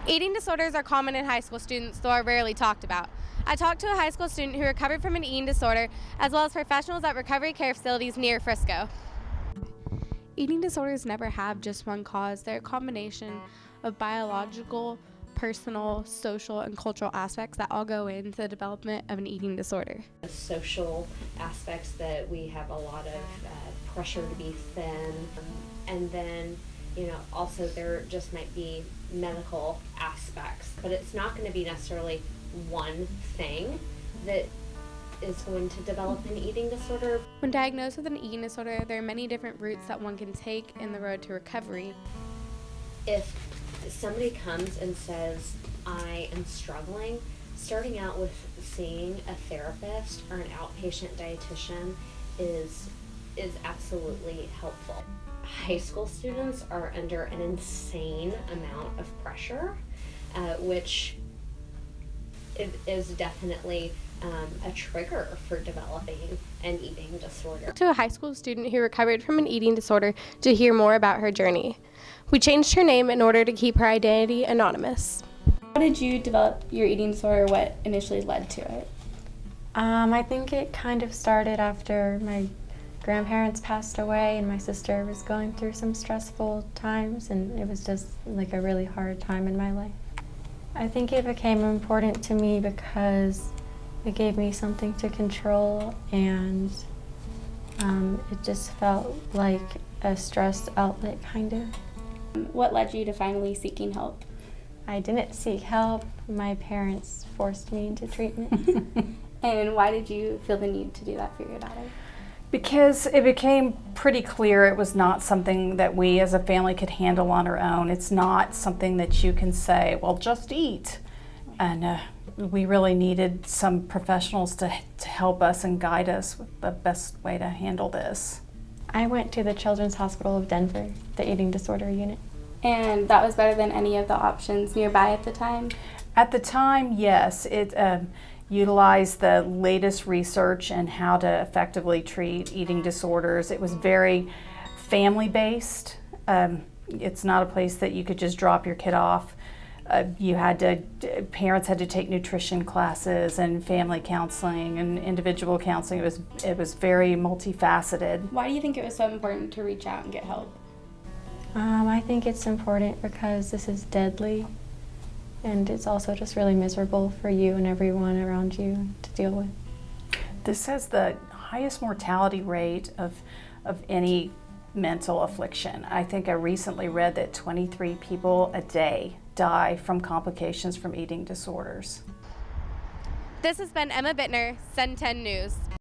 Eating disorders are common in high school students, though are rarely talked about. I talked to a high school student who recovered from an eating disorder, as well as professionals at recovery care facilities near Frisco. Eating disorders never have just one cause. They're a combination of biological, personal, social, and cultural aspects that all go into the development of an eating disorder. The social aspects that we have a lot of pressure to be thin, and then also there just might be medical aspects, but it's not going to be necessarily one thing that is going to develop an eating disorder. When diagnosed with an eating disorder, there are many different routes that one can take in the road to recovery. If somebody comes and says, I am struggling, starting out with seeing a therapist or an outpatient dietitian is absolutely helpful. High school students are under an insane amount of pressure, which is definitely a trigger for developing an eating disorder. To a high school student who recovered from an eating disorder to hear more about her journey. We changed her name in order to keep her identity anonymous. How did you develop your eating disorder? What initially led to it? I think it kind of started after my grandparents passed away and my sister was going through some stressful times, and it was just like a really hard time in my life. I think it became important to me because it gave me something to control, and it just felt like a stress outlet, kind of. What led you to finally seeking help? I didn't seek help. My parents forced me into treatment. And why did you feel the need to do that for your daughter? Because it became pretty clear it was not something that we as a family could handle on our own. It's not something that you can say, well, just eat. And we really needed some professionals to help us and guide us with the best way to handle this. I went to the Children's Hospital of Denver, the eating disorder unit. And that was better than any of the options nearby at the time? At the time, yes. It utilized the latest research and how to effectively treat eating disorders. It was very family-based. It's not a place that you could just drop your kid off. Parents had to take nutrition classes and family counseling and individual counseling. It was very multifaceted. Why do you think it was so important to reach out and get help? I think it's important because this is deadly, and it's also just really miserable for you and everyone around you to deal with. This has the highest mortality rate of any mental affliction. I think I recently read that 23 people a day die from complications from eating disorders. This has been Emma Bittner, Sen 10 News.